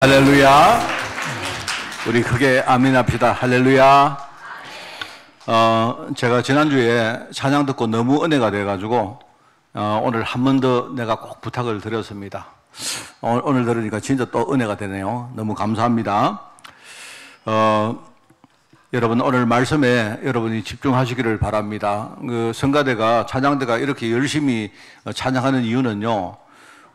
할렐루야. 우리 크게 아멘 합시다. 할렐루야. 제가 지난주에 찬양 듣고 너무 은혜가 돼가지고 오늘 한 번 더 내가 꼭 부탁을 드렸습니다. 오늘 들으니까 진짜 또 은혜가 되네요. 너무 감사합니다. 여러분 오늘 말씀에 여러분이 집중하시기를 바랍니다. 그 성가대가 찬양대가 이렇게 열심히 찬양하는 이유는요,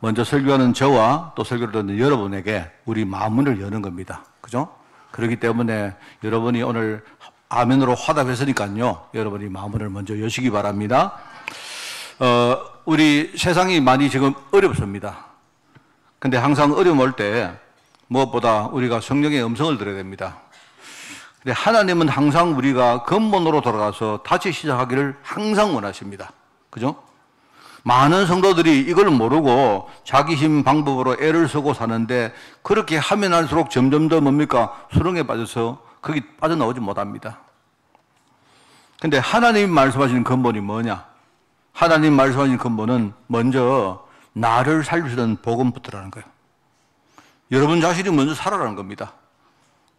먼저 설교하는 저와 또 설교를 듣는 여러분에게 우리 마음문을 여는 겁니다. 그죠? 그렇기 때문에 여러분이 오늘 아멘으로 화답했으니까요, 여러분이 마음문을 먼저 여시기 바랍니다. 우리 세상이 많이 지금 어렵습니다. 근데 항상 어려움 올 때 무엇보다 우리가 성령의 음성을 들어야 됩니다. 근데 하나님은 항상 우리가 근본으로 돌아가서 다시 시작하기를 항상 원하십니다. 그죠? 많은 성도들이 이걸 모르고 자기 힘 방법으로 애를 쓰고 사는데, 그렇게 하면 할수록 점점 더 뭡니까? 수렁에 빠져서 거기 빠져나오지 못합니다. 근데 하나님이 말씀하시는 근본이 뭐냐? 하나님 말씀하시는 근본은 먼저 나를 살리시는 복음부터라는 거예요. 여러분 자신이 먼저 살아라는 겁니다.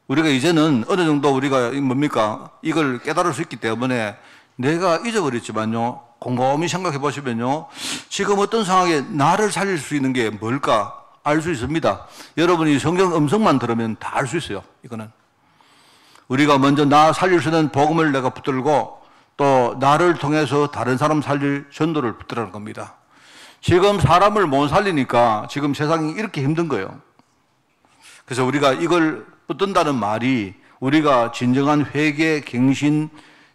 우리가 이제는 어느 정도 우리가 뭡니까? 이걸 깨달을 수 있기 때문에 내가 잊어버렸지만요, 곰곰이 생각해 보시면요, 지금 어떤 상황에 나를 살릴 수 있는 게 뭘까 알 수 있습니다. 여러분이 성경 음성만 들으면 다 알 수 있어요. 이거는 우리가 먼저 나 살릴 수 있는 복음을 내가 붙들고, 또 나를 통해서 다른 사람 살릴 전도를 붙들라는 겁니다. 지금 사람을 못 살리니까 지금 세상이 이렇게 힘든 거예요. 그래서 우리가 이걸 붙든다는 말이 우리가 진정한 회개, 갱신,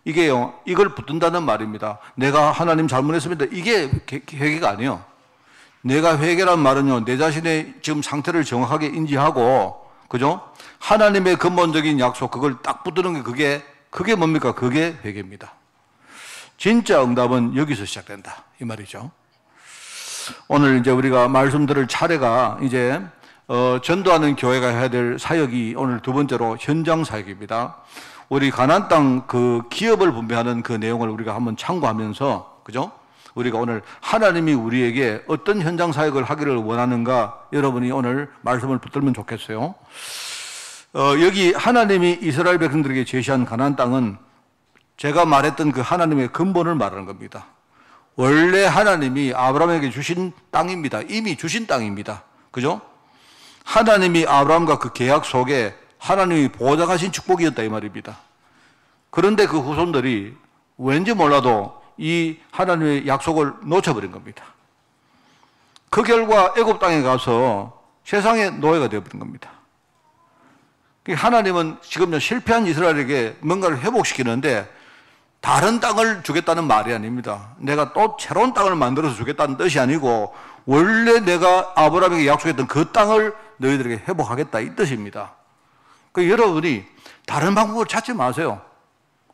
이게요, 이걸 붙든다는 말입니다. 내가 하나님 잘못했습니다, 이게 회개가 아니에요. 내가 회개란 말은요, 내 자신의 지금 상태를 정확하게 인지하고, 그죠? 하나님의 근본적인 약속, 그걸 딱 붙드는 게 그게 뭡니까? 그게 회개입니다. 진짜 응답은 여기서 시작된다, 이 말이죠. 오늘 이제 우리가 말씀 들을 차례가 이제 전도하는 교회가 해야 될 사역이 오늘 두 번째로 현장 사역입니다. 우리 가나안 땅 그 기업을 분배하는 그 내용을 우리가 한번 참고하면서, 그죠? 우리가 오늘 하나님이 우리에게 어떤 현장 사역을 하기를 원하는가, 여러분이 오늘 말씀을 붙들면 좋겠어요. 여기 하나님이 이스라엘 백성들에게 제시한 가나안 땅은 제가 말했던 그 하나님의 근본을 말하는 겁니다. 원래 하나님이 아브라함에게 주신 땅입니다. 이미 주신 땅입니다. 그죠? 하나님이 아브라함과 그 계약 속에 하나님이 보장하신 축복이었다, 이 말입니다. 그런데 그 후손들이 왠지 몰라도 이 하나님의 약속을 놓쳐버린 겁니다. 그 결과 애굽 땅에 가서 세상의 노예가 되어버린 겁니다. 하나님은 지금 실패한 이스라엘에게 뭔가를 회복시키는데 다른 땅을 주겠다는 말이 아닙니다. 내가 또 새로운 땅을 만들어서 주겠다는 뜻이 아니고, 원래 내가 아브라함에게 약속했던 그 땅을 너희들에게 회복하겠다, 이 뜻입니다. 여러분이 다른 방법을 찾지 마세요.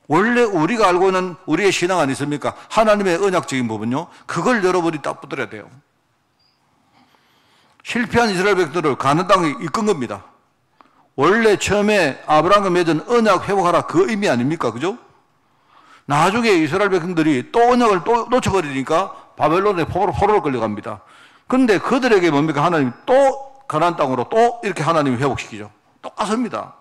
원래 우리가 알고 있는 우리의 신앙 아니십니까? 하나님의 언약적인 부분요, 그걸 여러분이 딱 붙들어야 돼요. 실패한 이스라엘 백성들을 가나안 땅에 이끈 겁니다. 원래 처음에 아브라함과 맺은 언약 회복하라, 그 의미 아닙니까? 그죠? 나중에 이스라엘 백성들이 또 언약을 또 놓쳐버리니까 바벨론의 포로로 끌려갑니다. 그런데 그들에게 뭡니까? 하나님 또 가나안 땅으로 또 이렇게 하나님이 회복시키죠. 똑같습니다.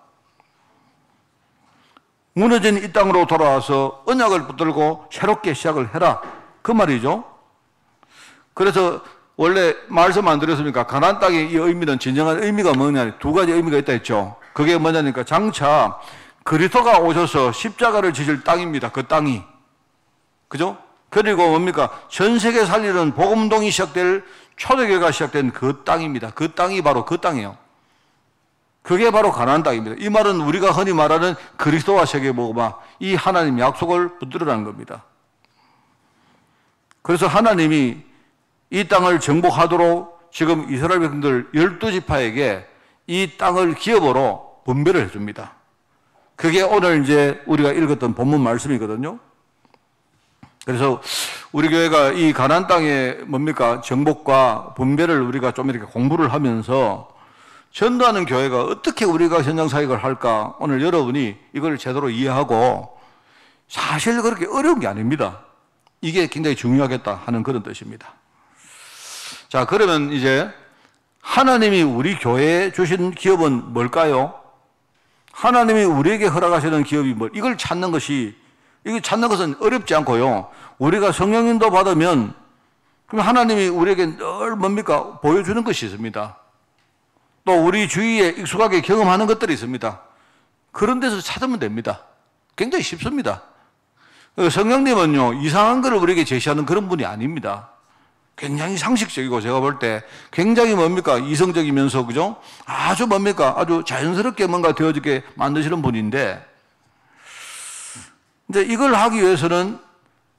무너진 이 땅으로 돌아와서 언약을 붙들고 새롭게 시작을 해라, 그 말이죠. 그래서 원래 말씀 안 드렸습니까? 가나안 땅의 이 의미는 진정한 의미가 뭐냐, 두 가지 의미가 있다 했죠. 그게 뭐냐니까, 장차 그리스도가 오셔서 십자가를 지실 땅입니다. 그 땅이. 그죠? 그리고 뭡니까? 전 세계 살리는 복음동이 시작될, 초대교회가 시작된 그 땅입니다. 그 땅이 바로 그 땅이에요. 그게 바로 가나안 땅입니다. 이 말은 우리가 흔히 말하는 그리스도와 세계복음화, 이 하나님 약속을 붙들으라는 겁니다. 그래서 하나님이 이 땅을 정복하도록 지금 이스라엘 백성들 12지파에게 이 땅을 기업으로 분배를 해줍니다. 그게 오늘 이제 우리가 읽었던 본문 말씀이거든요. 그래서 우리 교회가 이 가나안 땅의 뭡니까? 정복과 분배를 우리가 좀 이렇게 공부를 하면서 전도하는 교회가 어떻게 우리가 현장 사역을 할까? 오늘 여러분이 이걸 제대로 이해하고, 사실 그렇게 어려운 게 아닙니다. 이게 굉장히 중요하겠다 하는 그런 뜻입니다. 자, 그러면 이제 하나님이 우리 교회에 주신 기업은 뭘까요? 하나님이 우리에게 허락하시는 기업이 이걸 찾는 것은 어렵지 않고요. 우리가 성령님도 받으면, 그럼 하나님이 우리에게 늘 뭡니까? 보여주는 것이 있습니다. 또 우리 주위에 익숙하게 경험하는 것들이 있습니다. 그런 데서 찾으면 됩니다. 굉장히 쉽습니다. 성령님은요, 이상한 것을 우리에게 제시하는 그런 분이 아닙니다. 굉장히 상식적이고, 제가 볼 때 굉장히 이성적이면서, 그죠? 아주 아주 자연스럽게 뭔가 되어지게 만드시는 분인데, 이제 이걸 하기 위해서는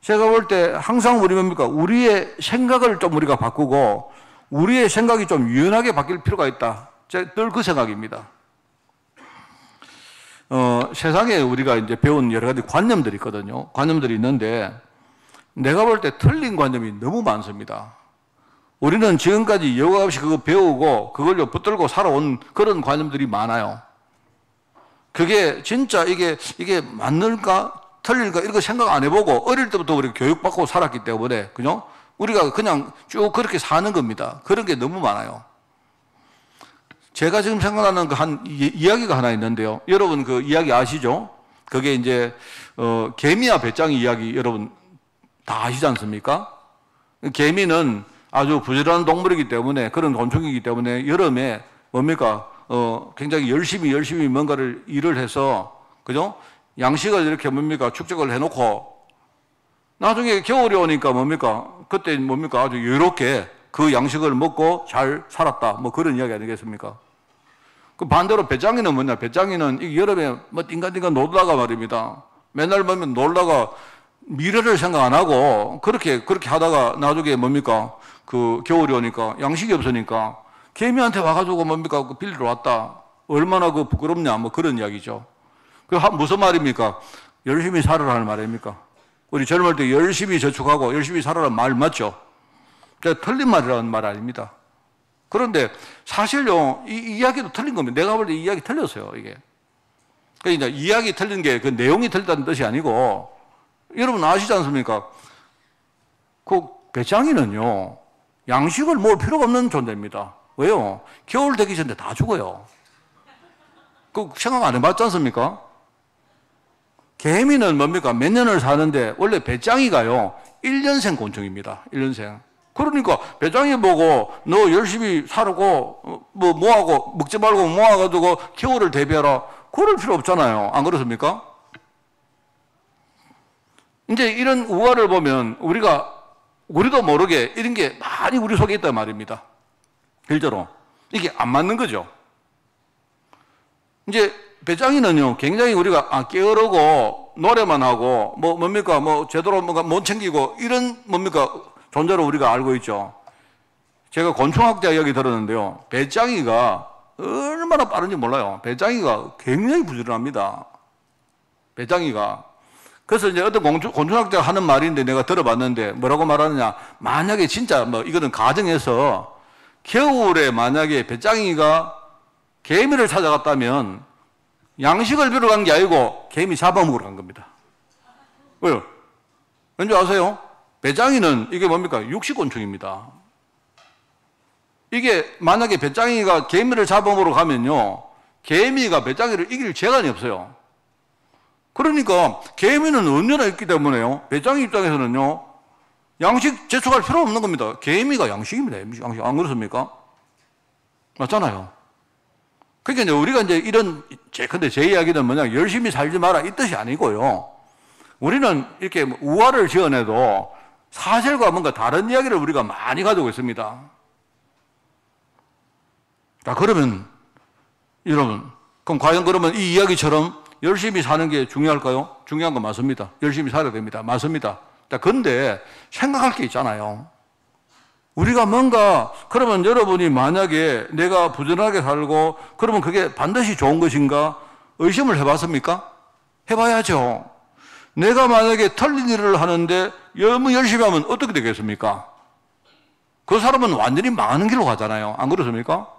제가 볼 때 항상 우리의 생각을 좀 우리가 바꾸고, 우리의 생각이 좀 유연하게 바뀔 필요가 있다. 제가 늘 그 생각입니다. 세상에 우리가 이제 배운 여러 가지 관념들이 있거든요. 관념들이 있는데, 내가 볼 때 틀린 관념이 너무 많습니다. 우리는 지금까지 여과 없이 그거 배우고 그걸로 붙들고 살아온 그런 관념들이 많아요. 그게 진짜 이게 맞는가 틀릴까 이런 거 생각 안 해보고 어릴 때부터 우리가 교육받고 살았기 때문에, 그죠? 우리가 그냥 쭉 그렇게 사는 겁니다. 그런 게 너무 많아요. 제가 지금 생각나는 이야기가 하나 있는데요. 여러분 그 이야기 아시죠? 그게 이제 개미와 배짱이 이야기 여러분 다 아시지 않습니까? 개미는 아주 부지런한 동물이기 때문에, 그런 곤충이기 때문에 여름에 굉장히 열심히 뭔가를 일을 해서, 그죠? 양식을 이렇게 축적을 해놓고, 나중에 겨울이 오니까 그때 아주 여유롭게 그 양식을 먹고 잘 살았다. 그런 이야기 아니겠습니까? 그 반대로 배짱이는 배짱이는 이 여름에 띵가띵가 놀다가 말입니다. 맨날 놀다가 미래를 생각 안 하고 그렇게 하다가 나중에 그 겨울이 오니까 양식이 없으니까 개미한테 와가지고 그 빌리러 왔다. 얼마나 부끄럽냐 그런 이야기죠. 무슨 말입니까? 열심히 살아라는 말입니까? 우리 젊을 때 열심히 저축하고 열심히 살아라는 말 맞죠? 틀린 말이라는 말 아닙니다. 그런데 사실요, 이 이야기도 틀린 겁니다. 내가 볼 때 이 이야기 틀렸어요, 이게. 그러니까 이야기 틀린 게 그 내용이 틀렸다는 뜻이 아니고, 여러분 아시지 않습니까? 그 배짱이는요, 양식을 먹을 필요가 없는 존재입니다. 왜요? 겨울 되기 전에 다 죽어요. 그 생각 안 해봤지 않습니까? 개미는 몇 년을 사는데, 원래 배짱이가요, 1년생 곤충입니다. 1년생. 그러니까 배짱이 보고 너 열심히 살고 뭐하고 먹지 말고 모아가지고 겨울을 대비하라. 그럴 필요 없잖아요. 안 그렇습니까? 이제 이런 우화를 보면 우리도 모르게 이런 게 많이 우리 속에 있단 말입니다. 실제로. 이게 안 맞는 거죠. 이제 배짱이는요, 굉장히 우리가 게으르고 노래만 하고 제대로 못 챙기고 이런 존재로 우리가 알고 있죠. 제가 곤충학자 이야기 들었는데요. 배짱이가 얼마나 빠른지 몰라요. 배짱이가 굉장히 부지런합니다. 배짱이가. 그래서 이제 어떤 곤충학자가 하는 말인데 내가 들어봤는데 뭐라고 말하느냐. 만약에 진짜 이거는 가정에서 겨울에 만약에 배짱이가 개미를 찾아갔다면 양식을 빌어 간 게 아니고 개미 잡아먹으러 간 겁니다. 왜요? 왠지 아세요? 배짱이는 이게 육식곤충입니다. 이게 만약에 배짱이가 개미를 잡아먹으러 가면요, 개미가 배짱이를 이길 재간이 없어요. 그러니까 개미는 언제나 있기 때문에요, 배짱이 입장에서는요, 양식 제출할 필요 없는 겁니다. 개미가 양식입니다. 양식. 안 그렇습니까? 맞잖아요. 그러니까 이제 우리가 근데 제 이야기는 열심히 살지 마라 이 뜻이 아니고요. 우리는 이렇게 우화를 지어내도 사실과 뭔가 다른 이야기를 우리가 많이 가지고 있습니다. 자, 그러면 여러분, 그러면 이 이야기처럼 열심히 사는 게 중요할까요? 중요한 건 맞습니다. 열심히 살아야 됩니다. 맞습니다. 자, 근데 생각할 게 있잖아요. 우리가 그러면 여러분이 만약에 내가 부지런하게 살고 그러면 그게 반드시 좋은 것인가? 의심을 해봤습니까? 해봐야죠. 내가 만약에 틀린 일을 하는데 너무 열심히 하면 어떻게 되겠습니까? 그 사람은 완전히 망하는 길로 가잖아요. 안 그렇습니까?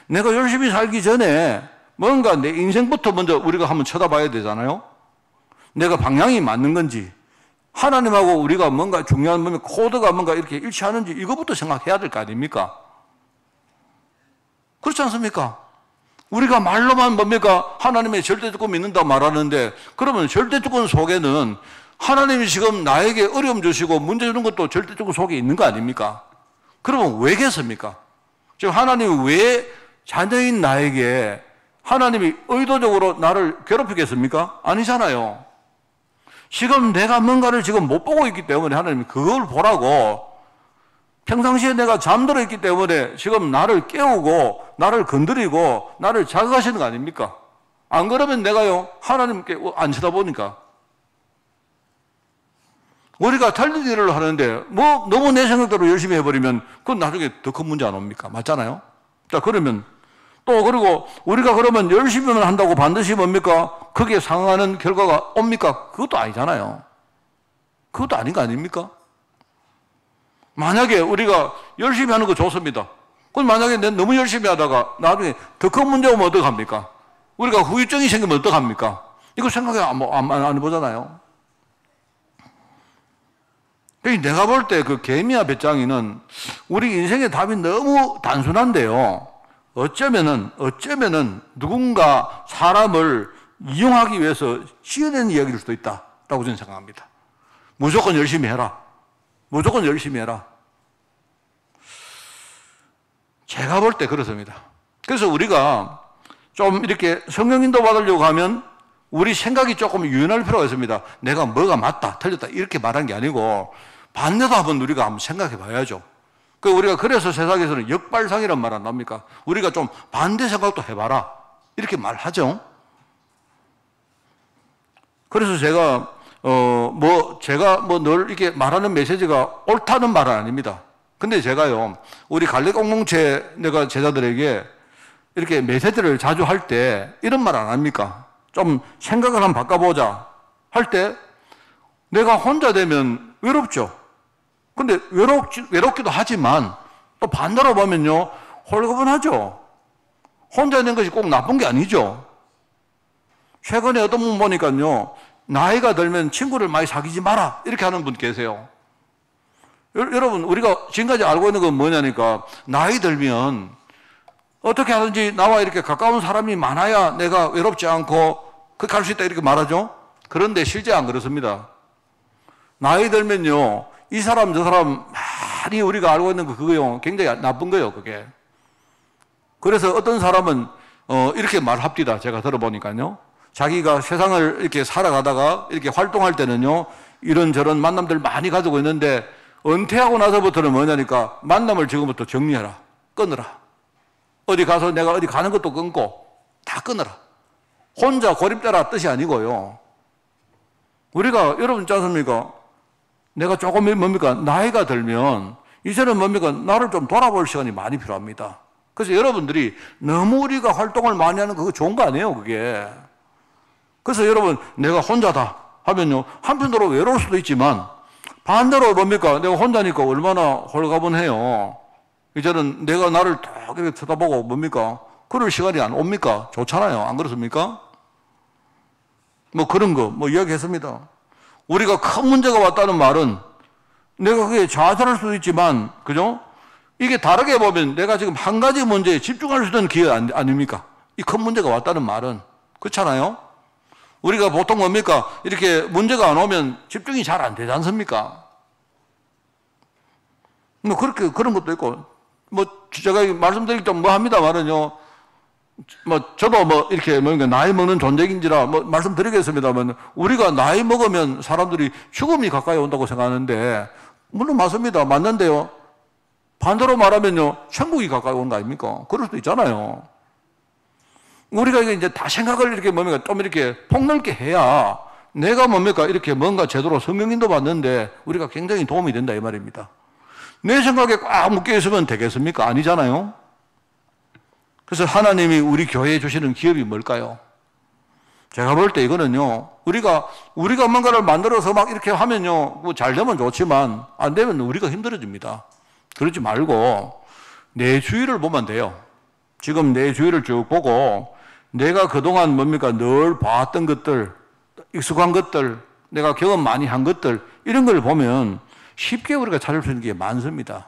내가 열심히 살기 전에 뭔가 내 인생부터 먼저 우리가 한번 쳐다봐야 되잖아요. 내가 방향이 맞는 건지, 하나님하고 우리가 중요한 코드가 이렇게 일치하는지 이거부터 생각해야 될 거 아닙니까? 그렇지 않습니까? 우리가 말로만 뭡니까? 하나님의 절대주권 믿는다 말하는데, 그러면 절대주권 속에는 하나님이 지금 나에게 어려움 주시고 문제 주는 것도 절대주권 속에 있는 거 아닙니까? 그러면 왜겠습니까? 지금 하나님이 왜 자녀인 나에게 하나님이 의도적으로 나를 괴롭히겠습니까? 아니잖아요. 지금 내가 뭔가를 지금 못 보고 있기 때문에 하나님이 그걸 보라고, 평상시에 내가 잠들어 있기 때문에 지금 나를 깨우고 나를 건드리고 나를 자극하시는 거 아닙니까? 안 그러면 내가요, 하나님께 안 쳐다보니까. 우리가 틀린 일을 하는데 뭐 너무 내 생각대로 열심히 해버리면 그건 나중에 더 큰 문제 안 옵니까? 맞잖아요? 자, 그러면 또 그리고 우리가 그러면 열심히만 한다고 반드시 뭡니까? 그게 상응하는 결과가 옵니까? 그것도 아니잖아요. 그것도 아닌 거 아닙니까? 만약에 우리가 열심히 하는 거 좋습니다. 그럼 만약에 내가 너무 열심히 하다가 나중에 더 큰 문제 오면 어떡합니까? 우리가 후유증이 생기면 어떡합니까? 이거 생각해 안 해보잖아요. 내가 볼 때 그 개미와 배짱이는 우리 인생의 답이 너무 단순한데요. 어쩌면은 누군가 사람을 이용하기 위해서 지어낸 이야기일 수도 있다라고 저는 생각합니다. 무조건 열심히 해라. 무조건 열심히 해라. 제가 볼 때 그렇습니다. 그래서 우리가 좀 이렇게 성령 인도 받으려고 하면 우리 생각이 조금 유연할 필요가 있습니다. 내가 뭐가 맞다, 틀렸다 이렇게 말한 게 아니고 반대도 한번 우리가 한번 생각해 봐야죠. 우리가 그래서 세상에서는 역발상이란 말 안 합니까? 우리가 좀 반대 생각도 해봐라 이렇게 말하죠. 그래서 제가 늘 이렇게 말하는 메시지가 옳다는 말은 아닙니다. 근데 제가요, 우리 갈래 공동체 내가 제자들에게 이렇게 메시지를 자주 할 때 이런 말 안 합니까? 좀 생각을 한번 바꿔보자 할 때 내가 혼자 되면 외롭죠. 근데 외롭기도 하지만 또 반대로 보면요, 홀가분하죠. 혼자 있는 것이 꼭 나쁜 게 아니죠. 최근에 어떤 분 보니까요, 나이가 들면 친구를 많이 사귀지 마라 이렇게 하는 분 계세요. 여러분, 우리가 지금까지 알고 있는 건 뭐냐니까, 나이 들면 어떻게 하든지 나와 이렇게 가까운 사람이 많아야 내가 외롭지 않고 그렇게 할 수 있다 이렇게 말하죠. 그런데 실제 안 그렇습니다. 나이 들면요, 이 사람 저 사람 많이 우리가 알고 있는 거 그거요, 굉장히 나쁜 거예요, 그게. 그래서 어떤 사람은 이렇게 말합디다. 제가 들어보니까요, 자기가 세상을 이렇게 살아가다가 이렇게 활동할 때는요, 이런저런 만남들 많이 가지고 있는데 은퇴하고 나서부터는 뭐냐니까, 만남을 지금부터 정리해라, 끊어라. 어디 가서 내가 어디 가는 것도 끊고 다 끊어라. 혼자 고립되라 뜻이 아니고요. 우리가 여러분 있지 않습니까? 내가 조금 뭡니까? 나이가 들면 이제는 뭡니까? 나를 좀 돌아볼 시간이 많이 필요합니다. 그래서 여러분들이 너무 우리가 활동을 많이 하는 그거 좋은 거 아니에요, 그게. 그래서 여러분, 내가 혼자다 하면요, 한편으로 외로울 수도 있지만 반대로 뭡니까? 내가 혼자니까 얼마나 홀가분해요. 이제는 내가 나를 딱 이렇게 쳐다보고 뭡니까? 그럴 시간이 안 옵니까? 좋잖아요. 안 그렇습니까? 뭐 그런 거, 이야기했습니다. 우리가 큰 문제가 왔다는 말은 내가 그게 좌절할 수도 있지만, 그죠? 이게 다르게 보면 내가 지금 한 가지 문제에 집중할 수 있는 기회 아닙니까? 이 큰 문제가 왔다는 말은. 그렇잖아요? 우리가 보통 뭡니까? 이렇게 문제가 안 오면 집중이 잘 안 되지 않습니까? 그렇게, 그런 것도 있고, 제가 말씀드릴 좀 합니다만은요, 저도 이렇게 나이 먹는 존재인지라 말씀드리겠습니다만, 우리가 나이 먹으면 사람들이 죽음이 가까이 온다고 생각하는데, 물론 맞습니다. 맞는데요. 반대로 말하면요, 천국이 가까이 오는 거 아닙니까? 그럴 수도 있잖아요. 우리가 이제 다 생각을 이렇게 좀 이렇게 폭넓게 해야 내가 이렇게 뭔가 제대로 성경인도 받는데 우리가 굉장히 도움이 된다 이 말입니다. 내 생각에 꽉 묶여 있으면 되겠습니까? 아니잖아요. 그래서 하나님이 우리 교회에 주시는 기업이 뭘까요? 제가 볼 때 이거는요, 우리가 뭔가를 만들어서 이렇게 하면요, 잘 되면 좋지만 안 되면 우리가 힘들어집니다. 그러지 말고 내 주위를 보면 돼요. 지금 내 주위를 쭉 보고 내가 그동안 늘 봐왔던 것들, 익숙한 것들, 내가 경험 많이 한 것들, 이런 걸 보면 쉽게 우리가 찾을 수 있는 게 많습니다.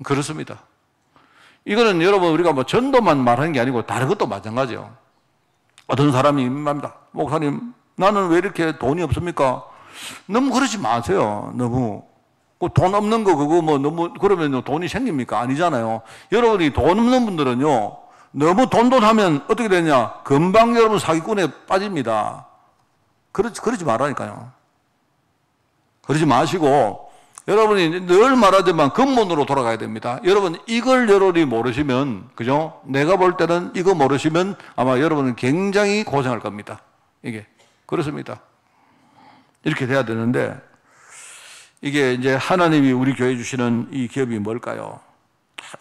그렇습니다. 이거는 여러분 우리가 뭐 전도만 말하는 게 아니고 다른 것도 마찬가지예요. 어떤 사람이 말합니다. 목사님, 나는 왜 이렇게 돈이 없습니까? 너무 그러지 마세요. 너무. 돈 없는 거 그거 뭐 너무 그러면 돈이 생깁니까? 아니잖아요. 여러분이 돈 없는 분들은요, 너무 돈하면 어떻게 되냐? 금방 여러분 사기꾼에 빠집니다. 그러지 말라니까요. 그러지 마시고, 여러분이 늘 말하지만 근본으로 돌아가야 됩니다. 여러분, 이걸 여러분이 모르시면, 그죠? 내가 볼 때는 이거 모르시면 아마 여러분은 굉장히 고생할 겁니다. 이게. 그렇습니다. 이렇게 돼야 되는데, 이게 이제 하나님이 우리 교회 주시는 이 기업이 뭘까요?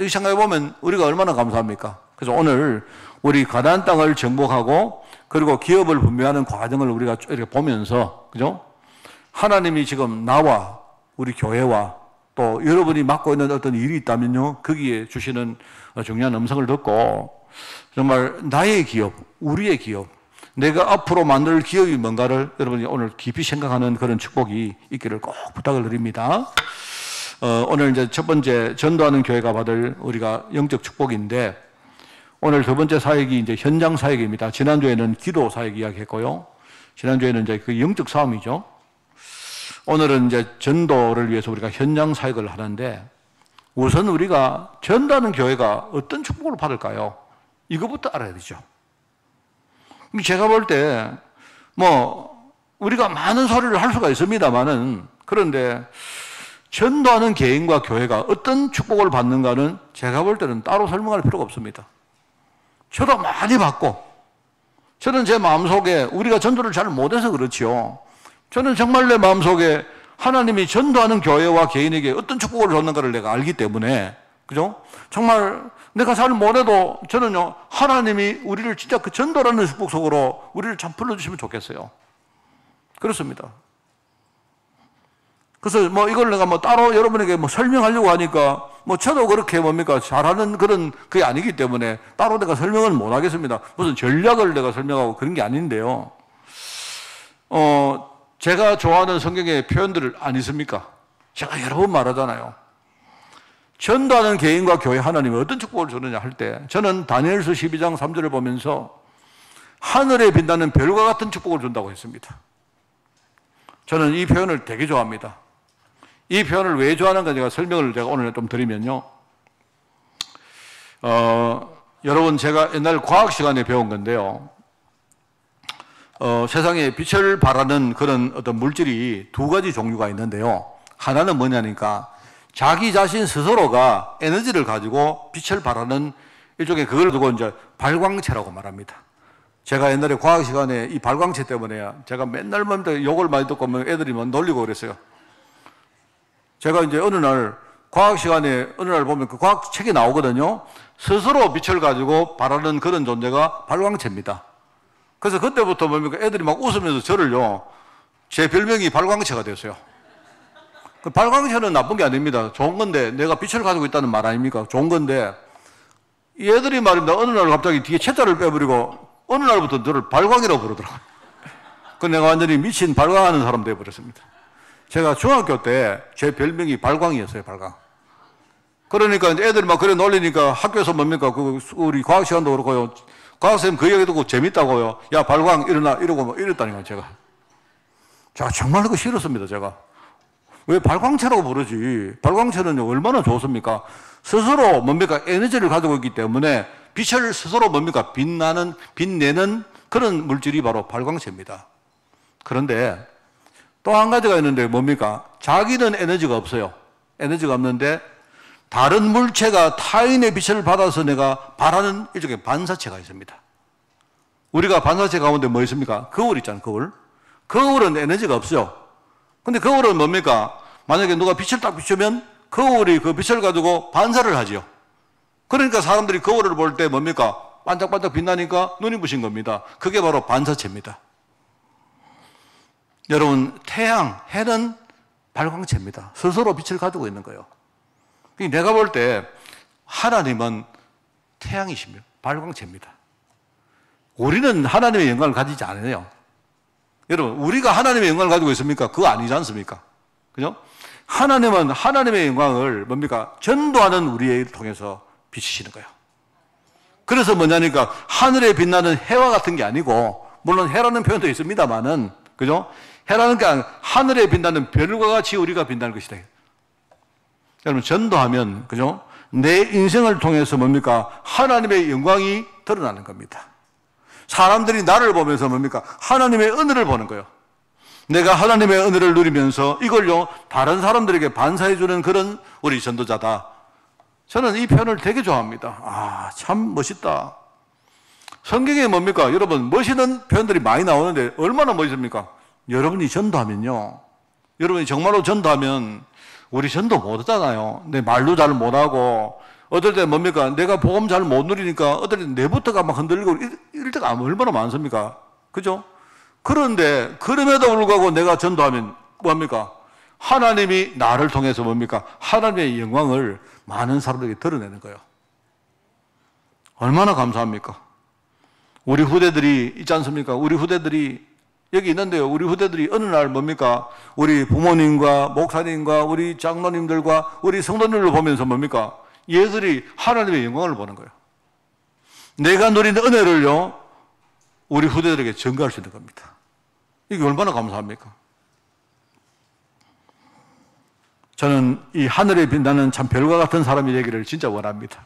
이 생각해 보면 우리가 얼마나 감사합니까? 그래서 오늘 우리 가나안 땅을 정복하고 그리고 기업을 분배하는 과정을 우리가 이렇게 보면서, 그죠? 하나님이 지금 나와 우리 교회와 또 여러분이 맡고 있는 어떤 일이 있다면요, 거기에 주시는 중요한 음성을 듣고 정말 나의 기업, 우리의 기업, 내가 앞으로 만들 기업이 뭔가를 여러분이 오늘 깊이 생각하는 그런 축복이 있기를 꼭 부탁을 드립니다. 오늘 이제 첫 번째 전도하는 교회가 받을 우리가 영적 축복인데, 오늘 두 번째 사역이 이제 현장 사역입니다. 지난주에는 기도 사역 이야기했고요. 지난주에는 이제 그 영적 싸움이죠. 오늘은 이제 전도를 위해서 우리가 현장 사역을 하는데, 우선 우리가 전도하는 교회가 어떤 축복을 받을까요? 이거부터 알아야 되죠. 제가 볼 때, 우리가 많은 소리를 할 수가 있습니다만은, 그런데, 전도하는 개인과 교회가 어떤 축복을 받는가는 제가 볼 때는 따로 설명할 필요가 없습니다. 저도 많이 받고, 저는 제 마음속에 우리가 전도를 잘 못해서 그렇지요. 저는 정말 내 마음속에 하나님이 전도하는 교회와 개인에게 어떤 축복을 줬는가를 내가 알기 때문에, 그죠? 정말 내가 잘 못해도 저는요, 하나님이 우리를 진짜 그 전도라는 축복 속으로 우리를 참 불러주시면 좋겠어요. 그렇습니다. 그래서 이걸 내가 따로 여러분에게 설명하려고 하니까 저도 그렇게 잘하는 그런 그게 아니기 때문에 따로 내가 설명을 못 하겠습니다. 무슨 전략을 내가 설명하고 그런 게 아닌데요. 제가 좋아하는 성경의 표현들을 안 있습니까? 제가 여러 번 말하잖아요. 전도하는 개인과 교회 하나님이 어떤 축복을 주느냐 할 때, 저는 다니엘서 12장 3절을 보면서 하늘에 빛나는 별과 같은 축복을 준다고 했습니다. 저는 이 표현을 되게 좋아합니다. 이 표현을 왜 좋아하는가 제가 설명을 제가 오늘 좀 드리면요. 여러분, 제가 옛날 과학 시간에 배운 건데요. 세상에 빛을 발하는 그런 어떤 물질이 두 가지 종류가 있는데요. 하나는 뭐냐니까, 자기 자신 스스로가 에너지를 가지고 빛을 발하는 일종의 그걸 두고 이제 발광체라고 말합니다. 제가 옛날에 과학 시간에 이 발광체 때문에 제가 맨날 욕을 많이 듣고 애들이 놀리고 그랬어요. 제가 이제 어느 날 과학 시간에 어느 날 보면 그 과학 책이 나오거든요. 스스로 빛을 가지고 발하는 그런 존재가 발광체입니다. 그래서 그때부터 애들이 막 웃으면서 저를요, 제 별명이 발광체가 됐어요. 그 발광체는 나쁜 게 아닙니다. 좋은 건데, 내가 빛을 가지고 있다는 말 아닙니까? 좋은 건데, 이 애들이 말입니다. 어느 날 갑자기 뒤에 채자를 빼버리고, 어느 날부터 저를 발광이라고 부르더라고요. 그 내가 완전히 미친 발광하는 사람 되어버렸습니다. 제가 중학교 때 제 별명이 발광이었어요, 발광. 그러니까 이제 애들이 막 그래 놀리니까 학교에서 우리 과학 시간도 그렇고요. 과학선생님 그 얘기 듣고 재밌다고요. 야, 발광 일어나, 이러고 이랬다니까요, 제가. 제가 정말 그거 싫었습니다, 제가. 왜 발광체라고 부르지? 발광체는 얼마나 좋습니까? 스스로 에너지를 가지고 있기 때문에 빛을 스스로 빛내는 그런 물질이 바로 발광체입니다. 그런데 또 한 가지가 있는데 자기는 에너지가 없어요. 에너지가 없는데 다른 물체가 타인의 빛을 받아서 내가 발하는 일종의 반사체가 있습니다. 우리가 반사체 가운데 뭐 있습니까? 거울 있잖아요, 거울. 거울은 에너지가 없어요. 근데 거울은 만약에 누가 빛을 딱 비추면 거울이 그 빛을 가지고 반사를 하죠. 그러니까 사람들이 거울을 볼 때 반짝반짝 빛나니까 눈이 부신 겁니다. 그게 바로 반사체입니다. 여러분, 해는 발광체입니다. 스스로 빛을 가지고 있는 거예요. 내가 볼 때 하나님은 태양이십니다. 발광체입니다. 우리는 하나님의 영광을 가지지 않아요. 여러분, 우리가 하나님의 영광을 가지고 있습니까? 그거 아니지 않습니까? 그죠? 하나님은 하나님의 영광을 전도하는 우리를 통해서 비치시는 거예요. 그래서 뭐냐니까 하늘에 빛나는 해와 같은 게 아니고, 물론 해라는 표현도 있습니다만은, 그죠? 해라는 게 아니라 하늘에 빛나는 별과 같이 우리가 빛나는 것이다. 여러분, 전도하면, 그죠? 내 인생을 통해서 뭡니까? 하나님의 영광이 드러나는 겁니다. 사람들이 나를 보면서 뭡니까? 하나님의 은혜를 보는 거예요. 내가 하나님의 은혜를 누리면서 이걸요, 다른 사람들에게 반사해주는 그런 우리 전도자다. 저는 이 표현을 되게 좋아합니다. 아, 참 멋있다. 성경에 뭡니까? 여러분, 멋있는 표현들이 많이 나오는데 얼마나 멋있습니까? 여러분이 전도하면요. 여러분이 정말로 전도하면 우리 전도 못하잖아요. 내 말도 잘 못하고, 어떨 때 뭡니까? 내가 복음 잘 못 누리니까 어떨 때 내부터가 막 흔들리고 이럴 때가 얼마나 많습니까? 그죠? 그런데 그럼에도 불구하고 내가 전도하면 뭐합니까? 하나님이 나를 통해서 뭡니까? 하나님의 영광을 많은 사람들에게 드러내는 거예요. 얼마나 감사합니까? 우리 후대들이 있지 않습니까? 우리 후대들이 여기 있는데요. 우리 후대들이 어느 날 뭡니까? 우리 부모님과 목사님과 우리 장로님들과 우리 성도님을 보면서 뭡니까? 얘들이 하나님의 영광을 보는 거예요. 내가 누리는 은혜를요, 우리 후대들에게 전가할 수 있는 겁니다. 이게 얼마나 감사합니까? 저는 이 하늘에 빛나는 참 별과 같은 사람이 되기를 진짜 원합니다.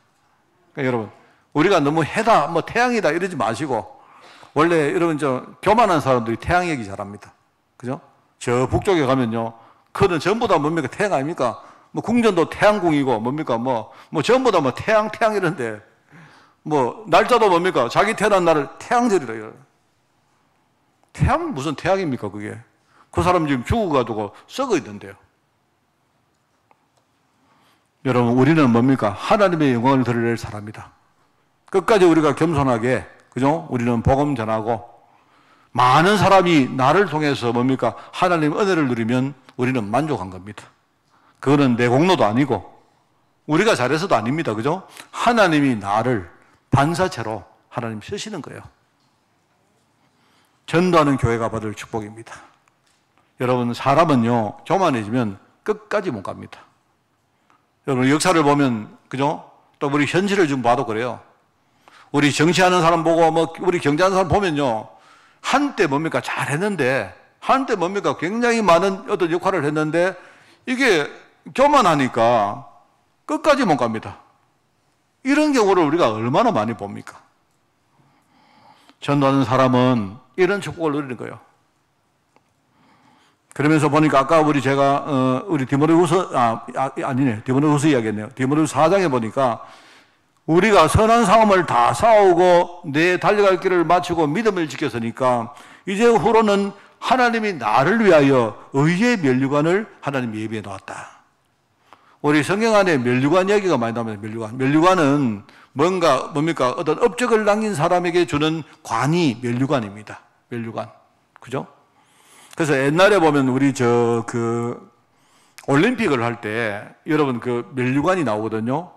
그러니까 여러분, 우리가 너무 해다, 뭐 태양이다 이러지 마시고, 원래 여러분 교만한 사람들이 태양 얘기 잘합니다. 그죠? 저 북쪽에 가면요, 그는 전부 다 뭡니까? 태양 아닙니까? 뭐 궁전도 태양궁이고 뭡니까? 뭐 전부 다 뭐 태양 이런데, 뭐 날짜도 뭡니까? 자기 태어난 날을 태양절이래요. 태양 무슨 태양입니까 그게? 그 사람 지금 죽어가지고 썩어 있는데요. 여러분, 우리는 뭡니까? 하나님의 영광을 드러낼 사람이다. 끝까지 우리가 겸손하게, 그죠? 우리는 복음 전하고, 많은 사람이 나를 통해서 뭡니까? 하나님의 은혜를 누리면 우리는 만족한 겁니다. 그거는 내 공로도 아니고, 우리가 잘해서도 아닙니다. 그죠? 하나님이 나를 반사체로 하나님 쓰시는 거예요. 전도하는 교회가 받을 축복입니다. 여러분, 사람은요, 교만해지면 끝까지 못 갑니다. 여러분, 역사를 보면, 그죠? 또 우리 현실을 좀 봐도 그래요. 우리 정치하는 사람 보고, 우리 경제하는 사람 보면요, 한때 뭡니까? 잘했는데, 한때 뭡니까? 굉장히 많은 어떤 역할을 했는데, 이게 교만하니까 끝까지 못 갑니다. 이런 경우를 우리가 얼마나 많이 봅니까? 전도하는 사람은 이런 축복을 누리는 거예요. 그러면서 보니까 아까 우리 디모데후서 디모데후서 이야기했네요. 디모데후서 4장에 보니까 우리가 선한 싸움을 다 싸우고 내 달려갈 길을 마치고 믿음을 지켰으니까 이제 후로는 하나님이 나를 위하여 의의 면류관을 하나님이 예비해 놓았다. 우리 성경 안에 면류관 이야기가 많이 나옵니다. 면류관은 뭡니까? 어떤 업적을 남긴 사람에게 주는 관이 면류관입니다. 면류관. 그죠? 그래서 옛날에 보면 우리 올림픽을 할 때 여러분 면류관이 나오거든요.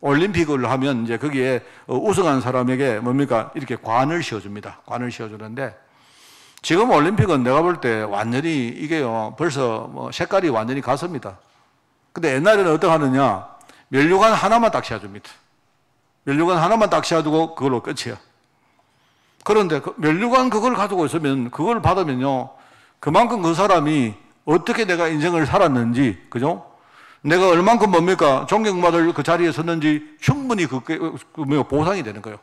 올림픽을 하면 이제 거기에 우승한 사람에게 뭡니까? 이렇게 관을 씌워줍니다. 관을 씌워주는데 지금 올림픽은 내가 볼 때 완전히 이게요, 벌써 색깔이 완전히 갔습니다. 근데 옛날에는 어떻게 하느냐? 면류관 하나만 딱 씌워줍니다. 면류관 하나만 딱 씌워두고 그걸로 끝이에요. 그런데 면류관 그걸 가지고 있으면, 그걸 받으면요, 그만큼 그 사람이 어떻게 내가 인생을 살았는지, 그죠? 내가 얼만큼 뭡니까? 존경받을 그 자리에 섰는지 충분히 그게 보상이 되는 거예요.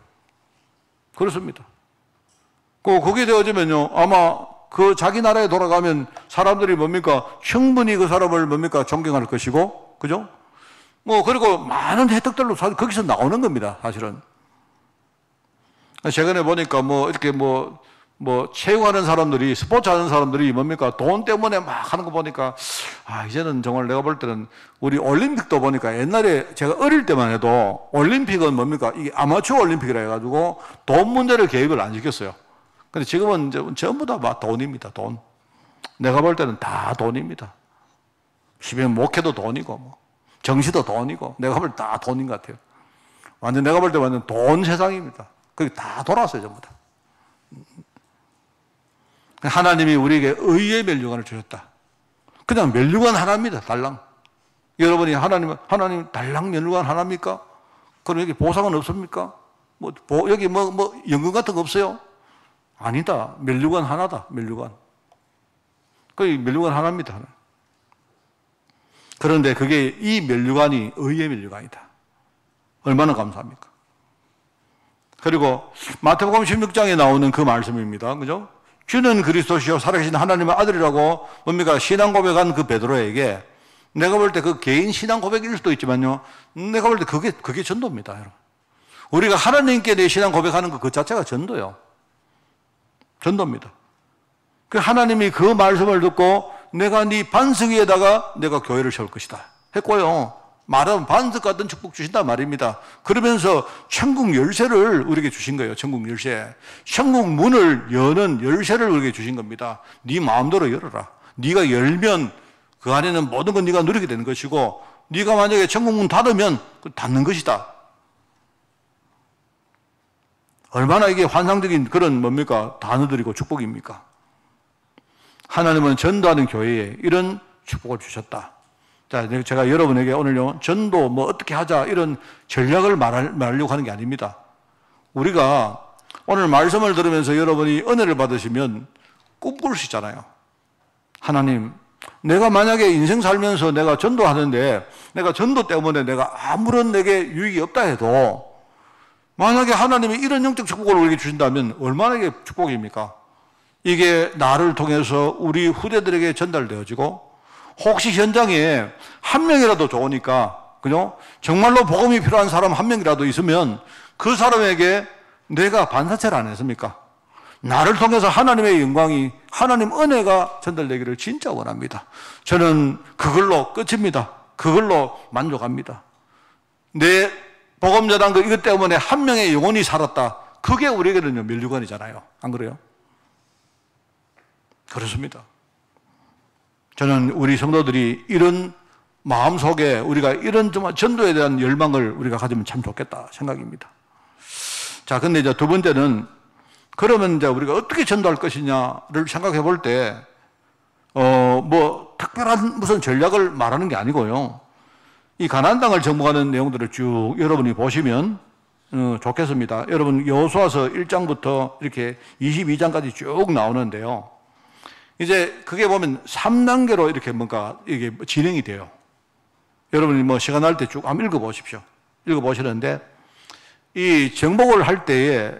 그렇습니다. 그게 되어지면요, 아마 그 자기 나라에 돌아가면 사람들이 뭡니까? 충분히 그 사람을 뭡니까? 존경할 것이고, 그죠? 그리고 많은 혜택들로 거기서 나오는 겁니다, 사실은. 최근에 보니까 이렇게 체육하는 사람들이, 스포츠 하는 사람들이 뭡니까? 돈 때문에 막 하는 거 보니까, 이제는 정말 내가 볼 때는 우리 올림픽도 보니까 옛날에 제가 어릴 때만 해도 올림픽은 뭡니까? 이게 아마추어 올림픽이라 해가지고 돈 문제를 개입을 안 시켰어요. 근데 지금은 전부 다 돈입니다, 돈. 내가 볼 때는 다 돈입니다. 집에 목회도 돈이고, 정시도 돈이고, 내가 볼 때 다 돈인 것 같아요. 내가 볼 때 완전 돈 세상입니다. 그게 다 돌아왔어요, 전부 다. 하나님이 우리에게 의의 면류관을 주셨다. 그냥 면류관 하나입니다, 달랑. 여러분이 하나님 달랑 면류관 하나입니까? 그럼 여기 보상은 없습니까? 여기 연금 같은 거 없어요? 아니다. 멸류관 하나다. 멸류관. 거의 멸류관 하나입니다. 하나. 그런데 그게 이 멸류관이 의의 멸류관이다. 얼마나 감사합니까? 그리고 마태복음 16장에 나오는 그 말씀입니다. 그죠? 주는 그리스도시요 살아계신 하나님의 아들이라고 뭡니까? 신앙 고백한 그 베드로에게 내가 볼 때 그 개인 신앙 고백일 수도 있지만요. 내가 볼 때 그게 전도입니다. 여러분. 우리가 하나님께 내 신앙 고백하는 그 자체가 전도요. 전도입니다. 그 하나님이 그 말씀을 듣고 내가 네 반석 위에다가 내가 교회를 세울 것이다 했고요. 말하면 반석 같은 축복 주신단 말입니다. 그러면서 천국 열쇠를 우리에게 주신 거예요. 천국 열쇠. 천국 문을 여는 열쇠를 우리에게 주신 겁니다. 네 마음대로 열어라. 네가 열면 그 안에는 모든 건 네가 누리게 되는 것이고 네가 만약에 천국 문 닫으면 닫는 것이다. 얼마나 이게 환상적인 그런 뭡니까? 단어들이고 축복입니까? 하나님은 전도하는 교회에 이런 축복을 주셨다. 자, 제가 여러분에게 오늘요, 전도 어떻게 하자 이런 전략을 말하려고 하는 게 아닙니다. 우리가 오늘 말씀을 들으면서 여러분이 은혜를 받으시면 꿈꿀 수 있잖아요. 하나님, 내가 만약에 인생 살면서 내가 전도하는데 내가 전도 때문에 내가 아무런 내게 유익이 없다 해도 만약에 하나님이 이런 영적 축복을 우리에게 주신다면 얼마나 이게 축복입니까? 이게 나를 통해서 우리 후대들에게 전달되어지고 혹시 현장에 한 명이라도 좋으니까 그죠? 정말로 복음이 필요한 사람 한 명이라도 있으면 그 사람에게 내가 반사체를 안 했습니까? 나를 통해서 하나님의 영광이 하나님 은혜가 전달되기를 진짜 원합니다. 저는 그걸로 끝입니다. 그걸로 만족합니다. 내 복음전한 이것 때문에 한 명의 영혼이 살았다. 그게 우리에게는 멸류관이잖아요. 안 그래요? 그렇습니다. 저는 우리 성도들이 이런 마음속에 우리가 이런 전도에 대한 열망을 우리가 가지면 참 좋겠다 생각입니다. 자, 근데 이제 두 번째는 그러면 이제 우리가 어떻게 전도할 것이냐를 생각해 볼 때, 특별한 무슨 전략을 말하는 게 아니고요. 이 가나안 땅을 정복하는 내용들을 쭉 여러분이 보시면 좋겠습니다. 여러분 여호수아서 1장부터 이렇게 22장까지 쭉 나오는데요. 이제 그게 보면 3단계로 이렇게 뭔가 이게 진행이 돼요. 여러분이 시간 날 때 쭉 한번 읽어보십시오. 읽어보시는데 이 정복을 할 때에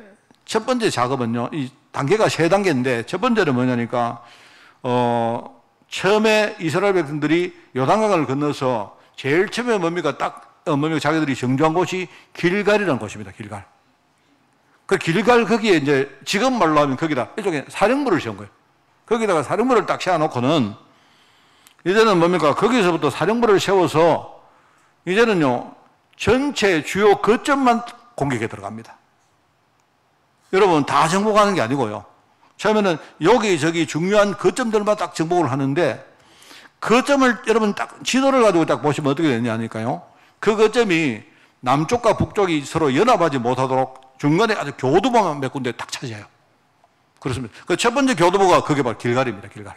첫 번째 작업은요, 이 단계가 3단계인데 첫 번째는 뭐냐니까 처음에 이스라엘 백성들이 요단강을 건너서 제일 처음에 뭡니까 자기들이 정조한 곳이 길갈이라는 곳입니다. 길갈. 그 길갈 거기에 이제 지금 말로 하면 거기다 일종의 사령부를 세운 거예요. 거기다가 사령부를 딱 세워놓고는 이제는 뭡니까 거기서부터 사령부를 세워서 이제는요 전체 주요 거점만 공격에 들어갑니다. 여러분 다 정복하는 게 아니고요. 처음에는 여기저기 중요한 거점들만 딱 정복을 하는데 거점을 여러분 딱 지도를 가지고 딱 보시면 어떻게 되냐니까요. 그 거점이 남쪽과 북쪽이 서로 연합하지 못하도록 중간에 아주 교두보만 몇 군데 딱 차지해요. 그렇습니다. 그 첫 번째 교두보가 그게 바로 길갈입니다. 길갈.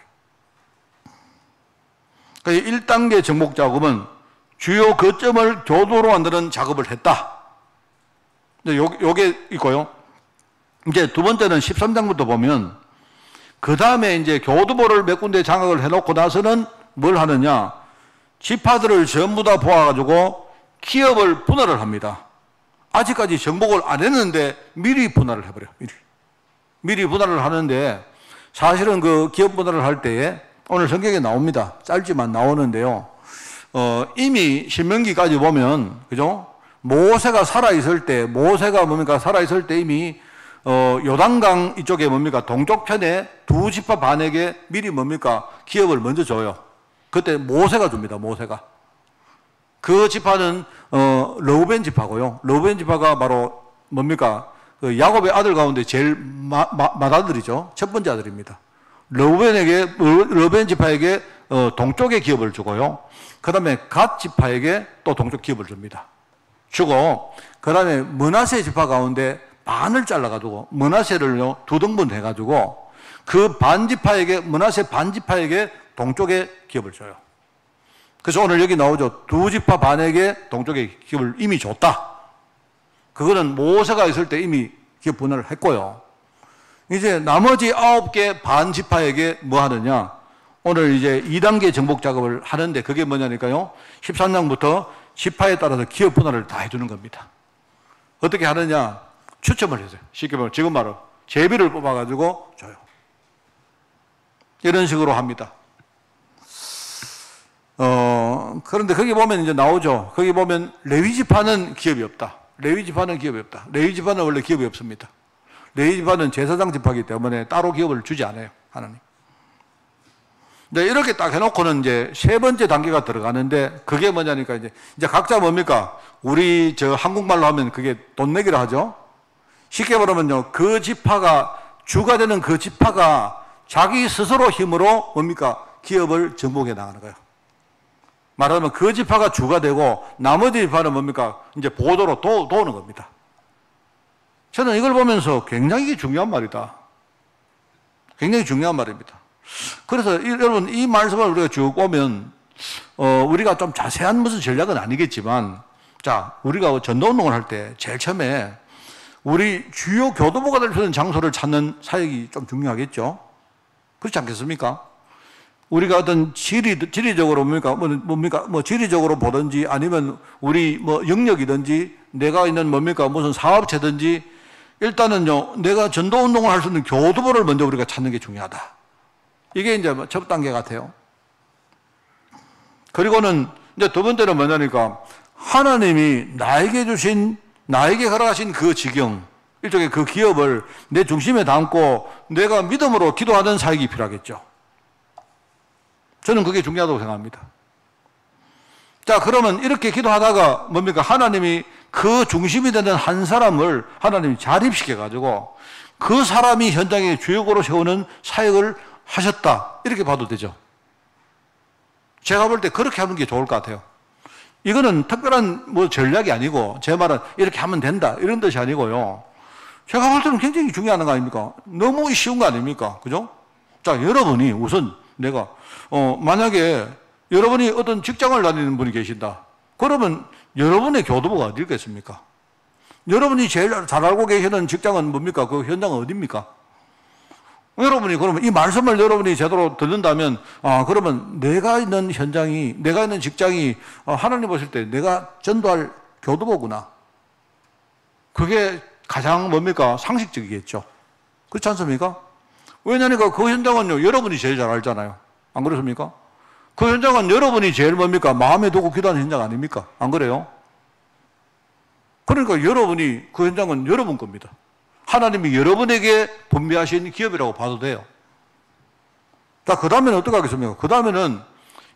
그 1단계 정복 작업은 주요 거점을 교도로 만드는 작업을 했다. 요게 있고요. 이제 두 번째는 13장부터 보면 그 다음에 이제 교두보를 몇 군데 장악을 해놓고 나서는 뭘 하느냐? 지파들을 전부 다 모아가지고 기업을 분할을 합니다. 아직까지 정복을 안 했는데 미리 분할을 해버려요. 미리 분할을 하는데 사실은 그 기업 분할을 할 때에 오늘 성경에 나옵니다. 짧지만 나오는데요. 이미 신명기까지 보면 그죠? 모세가 살아있을 때 살아있을 때 이미 요단강 이쪽에 동쪽 편에 두 지파 반에게 미리 기업을 먼저 줘요. 그때 모세가 줍니다. 모세가. 그 지파는 르우벤 지파고요. 르우벤 지파가 바로 그 야곱의 아들 가운데 제일 맏아들이죠. 첫 번째 아들입니다. 르우벤 지파에게 동쪽의 기업을 주고요. 그 다음에 갓 지파에게 또 동쪽 기업을 줍니다. 주고 그 다음에 므낫세 지파 가운데 반을 잘라가지고 므낫세를요 2등분 해가지고 그 반지파에게 므낫세 반지파에게 동쪽의 기업을 줘요. 그래서 오늘 여기 나오죠. 두 지파 반에게 동쪽의 기업을 이미 줬다. 그거는 모세가 있을 때 이미 기업 분할을 했고요. 이제 나머지 9개 반지파에게 뭐 하느냐? 오늘 이제 2단계 정복 작업을 하는데 그게 뭐냐니까요. 13장부터 지파에 따라서 기업 분할을 다 해주는 겁니다. 어떻게 하느냐? 추첨을 해서요. 쉽게 말하면 지금 말로 제비를 뽑아가지고 줘요. 이런 식으로 합니다. 그런데 거기 보면 이제 나오죠. 거기 보면 레위 지파는 기업이 없다. 레위 지파는 기업이 없다. 레위 지파는 원래 기업이 없습니다. 레위 지파는 제사장 지파이기 때문에 따로 기업을 주지 않아요. 하나님. 네, 이렇게 딱 해놓고는 이제 세 번째 단계가 들어가는데 그게 뭐냐니까 이제 각자 뭡니까? 우리 저 한국말로 하면 그게 돈 내기를 하죠. 쉽게 말하면요. 그 지파가 주가 되는 그 지파가 자기 스스로 힘으로 뭡니까? 기업을 정복해 나가는 거예요. 말하자면 그 지파가 주가 되고 나머지 지파는 뭡니까? 이제 보도로 도우는 겁니다. 저는 이걸 보면서 굉장히 중요한 말이다. 굉장히 중요한 말입니다. 그래서 여러분 이 말씀을 우리가 쭉 보면 우리가 좀 자세한 무슨 전략은 아니겠지만 자 우리가 전도운동을 할 때 제일 처음에 우리 주요 교도보가 될 수 있는 장소를 찾는 사역이 좀 중요하겠죠. 그렇지 않겠습니까? 우리가 어떤 지리적으로 뭡니까? 지리적으로 보든지 아니면 우리 영역이든지 내가 있는 무슨 사업체든지 일단은요, 내가 전도운동을 할 수 있는 교도보를 먼저 우리가 찾는 게 중요하다. 이게 이제 첫 단계 같아요. 그리고는 이제 두 번째는 뭐냐니까 하나님이 나에게 허락하신 그 지경, 일종의 그 기업을 내 중심에 담고 내가 믿음으로 기도하는 사역이 필요하겠죠. 저는 그게 중요하다고 생각합니다. 자, 그러면 이렇게 기도하다가 뭡니까? 하나님이 그 중심이 되는 한 사람을 하나님이 자립시켜가지고 그 사람이 현장에 주역으로 세우는 사역을 하셨다. 이렇게 봐도 되죠. 제가 볼 때 그렇게 하는 게 좋을 것 같아요. 이거는 특별한 전략이 아니고 제 말은 이렇게 하면 된다. 이런 뜻이 아니고요. 제가 볼 때는 굉장히 중요한 거 아닙니까? 너무 쉬운 거 아닙니까? 그죠? 자, 여러분이 우선 내가 만약에 여러분이 어떤 직장을 다니는 분이 계신다. 그러면 여러분의 교도보가 어디 있겠습니까? 여러분이 제일 잘 알고 계시는 직장은 뭡니까? 그 현장은 어디입니까? 여러분이 그러면 이 말씀을 여러분이 제대로 듣는다면 그러면 내가 있는 현장이 내가 있는 직장이 하나님 보실 때 내가 전도할 교도보구나. 그게 가장 뭡니까? 상식적이겠죠. 그렇지 않습니까? 왜냐하면 그 현장은요 여러분이 제일 잘 알잖아요. 안 그렇습니까? 그 현장은 여러분이 제일 뭡니까? 마음에 두고 기도하는 현장 아닙니까? 안 그래요? 그러니까 여러분이 그 현장은 여러분 겁니다. 하나님이 여러분에게 분배하신 기업이라고 봐도 돼요. 자, 그 다음에는 어떻게 하겠습니까? 그 다음에는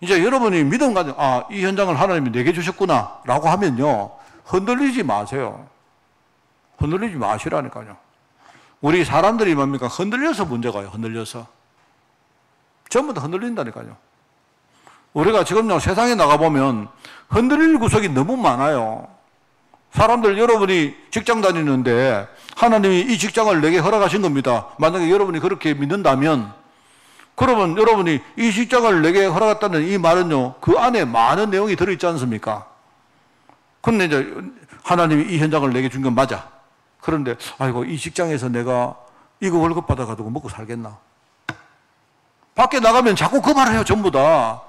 이제 여러분이 믿음 가지고 이 현장을 하나님이 내게 주셨구나 라고 하면요 흔들리지 마세요. 흔들리지 마시라니까요. 우리 사람들이 뭡니까? 흔들려서 문제가요. 흔들려서. 전부 다 흔들린다니까요. 우리가 지금요 세상에 나가보면 흔들릴 구석이 너무 많아요. 사람들 여러분이 직장 다니는데 하나님이 이 직장을 내게 허락하신 겁니다. 만약에 여러분이 그렇게 믿는다면 그러면 여러분이 이 직장을 내게 허락했다는 이 말은요 그 안에 많은 내용이 들어있지 않습니까? 그런데 이제 하나님이 이 현장을 내게 준 건 맞아. 그런데 아이고 이 직장에서 내가 이거 월급 받아가지고 먹고 살겠나? 밖에 나가면 자꾸 그 말을 해요 전부 다.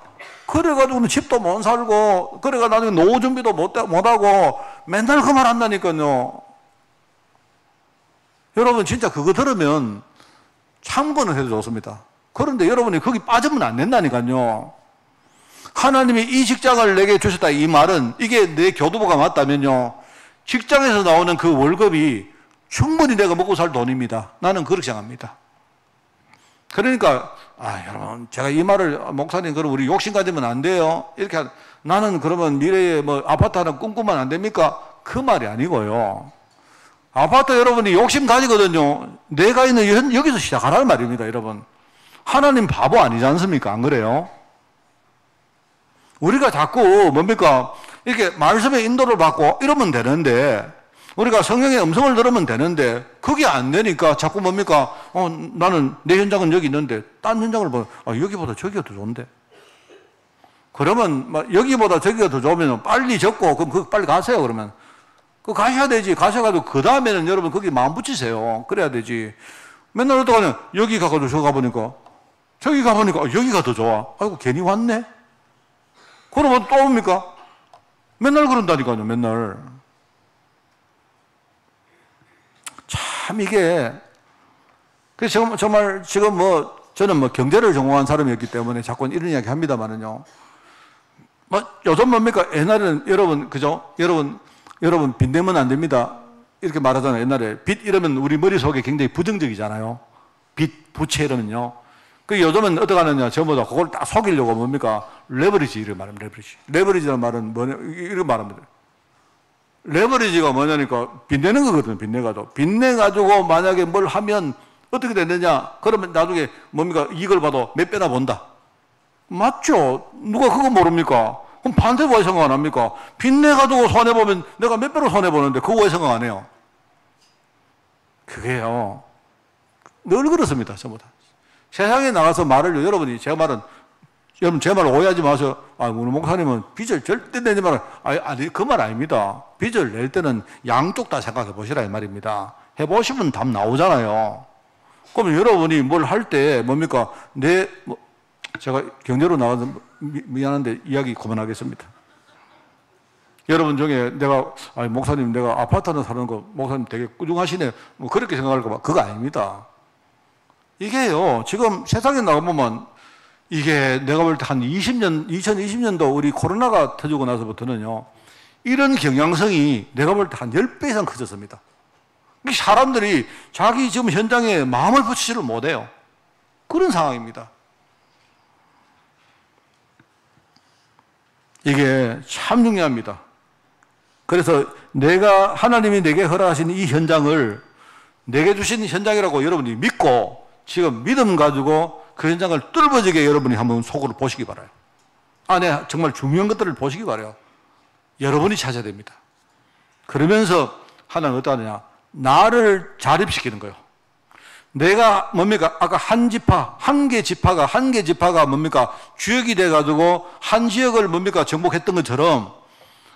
그래가지고는 집도 못 살고 그래가 나중에 노후 준비도 못하고 맨날 그 말 한다니까요. 여러분 진짜 그거 들으면 참고는 해도 좋습니다. 그런데 여러분이 거기 빠지면 안 된다니까요. 하나님이 이 직장을 내게 주셨다 이 말은 이게 내 교도보가 맞다면요 직장에서 나오는 그 월급이 충분히 내가 먹고 살 돈입니다. 나는 그렇게 생각합니다. 그러니까 여러분 제가 이 말을 목사님 그럼 우리 욕심 가지면 안 돼요. 이렇게 나는 그러면 미래에 아파트 하나 꿈꾸면 안 됩니까? 그 말이 아니고요. 아파트 여러분이 욕심 가지거든요. 내가 있는 여기서 시작하라는 말입니다. 여러분 하나님 바보 아니지 않습니까? 안 그래요? 우리가 자꾸 뭡니까? 이렇게 말씀의 인도를 받고 이러면 되는데 우리가 성령의 음성을 들으면 되는데 그게 안 되니까 자꾸 뭡니까? 나는 내 현장은 여기 있는데 딴 현장을 보면 여기보다 저기가 더 좋은데 그러면 여기보다 저기가 더 좋으면 빨리 적고 그럼 빨리 가세요 그러면 그 가셔야 되지. 가셔가지고 그 다음에는 여러분 거기 마음 붙이세요. 그래야 되지. 맨날 어떡하냐. 여기 가가지고 저기 가보니까 저기 가보니까 여기가 더 좋아. 아이고 괜히 왔네. 그러면 또 옵니까? 맨날 그런다니까요. 맨날. 참 이게 그래서 정말 지금 저는 경제를 전공한 사람이었기 때문에 자꾸 이런 이야기 합니다만은요. 요즘 뭡니까? 옛날에는 여러분 그죠? 여러분 빚 내면 안 됩니다. 이렇게 말하잖아요. 옛날에 빚 이러면 우리 머릿속에 굉장히 부정적이잖아요. 빚, 부채 이러면요. 그 요즘은 어떻게 하느냐. 전부 다 그걸 딱 속이려고 뭡니까? 레버리지 이렇게 말하면 레버리지. 레버리지라는 말은 뭐냐? 이렇게 말합니다. 레버리지가 뭐냐니까 빚 내는 거거든요. 빚 내가지고. 빚 내가지고 만약에 뭘 하면 어떻게 되느냐? 그러면 나중에 뭡니까? 이걸 봐도 몇 배나 본다. 맞죠? 누가 그거 모릅니까? 그럼 반대로 왜 생각 안 합니까? 빚 내가지고 손해보면 내가 몇 배로 손해보는데 그거 왜 생각 안 해요? 그게요. 늘 그렇습니다. 전부 다. 세상에 나가서 말을요. 여러분이 여러분 제 말 오해하지 마세요. 우리 목사님은 빚을 절대 내지 마라. 아니 그 말 아닙니다. 빚을 낼 때는 양쪽 다 생각해 보시라 이 말입니다. 해보시면 답 나오잖아요. 그럼 여러분이 뭘 할 때 뭡니까? 제가 경제로 나와서 미안한데 이야기 그만하겠습니다. 여러분 중에 목사님 내가 아파트 하나 사는 거 목사님 되게 꾸중하시네. 그렇게 생각할까 봐. 그거 아닙니다. 이게요. 지금 세상에 나가보면 이게 내가 볼 때 한 2020년도 우리 코로나가 터지고 나서부터는요. 이런 경향성이 내가 볼 때 한 10배 이상 커졌습니다. 사람들이 자기 지금 현장에 마음을 붙이지를 못해요. 그런 상황입니다. 이게 참 중요합니다. 그래서 하나님이 내게 허락하신 이 현장을 내게 주신 현장이라고 여러분이 믿고 지금 믿음 가지고 그 현장을 뚫어지게 여러분이 한번 속으로 보시기 바라요. 네, 정말 중요한 것들을 보시기 바라요. 여러분이 찾아야 됩니다. 그러면서 하나는 어떠하느냐? 나를 자립시키는 거예요. 내가 뭡니까? 아까 한 개 지파가 뭡니까? 주역이 돼가지고 한 지역을 뭡니까? 정복했던 것처럼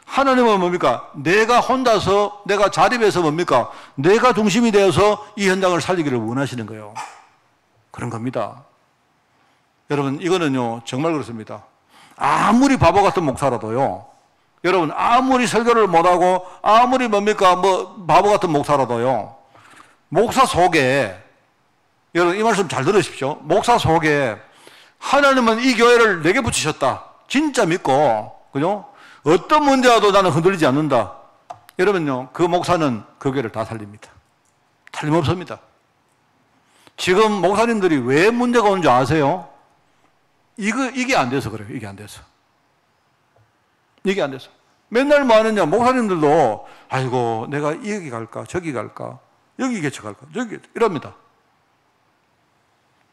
하나님은 뭡니까? 내가 혼자서 내가 자립해서 뭡니까? 내가 중심이 되어서 이 현장을 살리기를 원하시는 거예요. 그런 겁니다. 여러분 이거는요 정말 그렇습니다. 아무리 바보 같은 목사라도요. 여러분 아무리 설교를 못하고 아무리 뭡니까? 바보 같은 목사라도요. 목사 속에 여러분 이 말씀 잘 들으십시오. 목사 속에 하나님은 이 교회를 내게 붙이셨다. 진짜 믿고 그죠? 어떤 문제 와도 나는 흔들리지 않는다. 여러분요 그 목사는 그 교회를 다 살립니다. 틀림없습니다. 지금 목사님들이 왜 문제가 오는 줄 아세요? 이게 안 돼서 그래요. 이게 안 돼서. 맨날 뭐 하느냐. 목사님들도 아이고 내가 여기 갈까 저기 갈까 여기 개척할까 저기 이럽니다.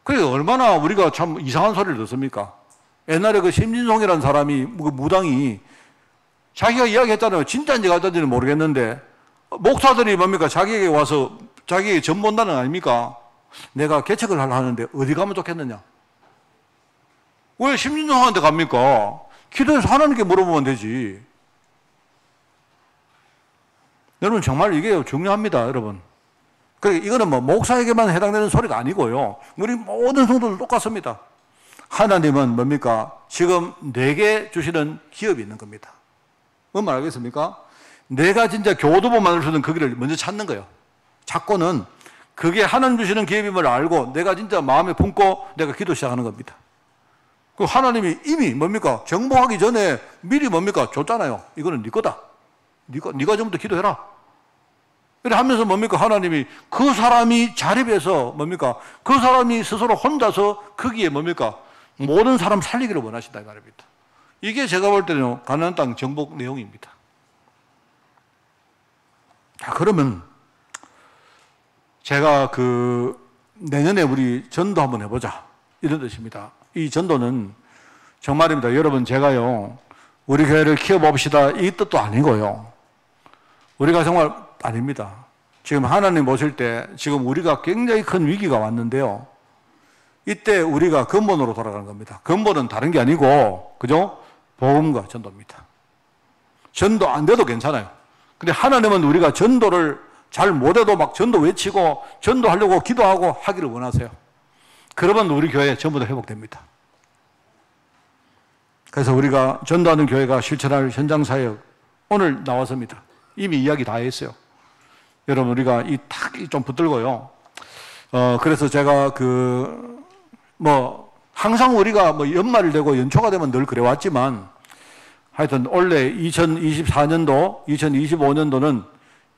그게 얼마나 우리가 참 이상한 소리를 듣습니까? 옛날에 그 심진송이라는 사람이 무당이 자기가 이야기했잖아요. 진짜인지 가짜인지는 모르겠는데 목사들이 뭡니까? 자기에게 와서 자기에게 전 본다는 거 아닙니까? 내가 개척을 하려는데 어디 가면 좋겠느냐? 왜 심진송한테 갑니까? 기도해서 하나님께 물어보면 되지. 여러분 정말 이게 중요합니다. 여러분. 그러니까 이거는 목사에게만 해당되는 소리가 아니고요. 우리 모든 성도들 똑같습니다. 하나님은 뭡니까? 지금 내게 주시는 기업이 있는 겁니다. 뭔 말 알겠습니까? 내가 진짜 교도보 만들 수 있는 그 길을 먼저 찾는 거예요. 찾고는 그게 하나님 주시는 기업임을 알고 내가 진짜 마음에 품고 내가 기도 시작하는 겁니다. 그 하나님이 이미 뭡니까? 정복하기 전에 미리 뭡니까? 줬잖아요. 이거는 네 거다. 네가 좀부터 기도해라. 이래 하면서 뭡니까? 하나님이 그 사람이 자립해서 뭡니까? 그 사람이 스스로 혼자서 거기에 뭡니까? 모든 사람 살리기를 원하신다 이 말입니다. 이게 제가 볼 때는 가나안 땅 정복 내용입니다. 자, 그러면 제가 내년에 우리 전도 한번 해보자 이런 뜻입니다. 이 전도는 정말입니다. 여러분 제가요 우리 교회를 키워봅시다 이 뜻도 아니고요. 우리가 정말 아닙니다. 지금 하나님 오실 때 지금 우리가 굉장히 큰 위기가 왔는데요. 이때 우리가 근본으로 돌아가는 겁니다. 근본은 다른 게 아니고 그죠? 복음과 전도입니다. 전도 안 돼도 괜찮아요. 근데 하나님은 우리가 전도를 잘 못해도 막 전도 외치고 전도하려고 기도하고 하기를 원하세요. 그러면 우리 교회 전부 다 회복됩니다. 그래서 우리가 전도하는 교회가 실천할 현장 사역 오늘 나왔습니다. 이미 이야기 다 했어요. 여러분 우리가 이 탁 좀 붙들고요. 그래서 제가 항상 우리가 연말이 되고 연초가 되면 늘 그래왔지만 하여튼 원래 2024년도, 2025년도는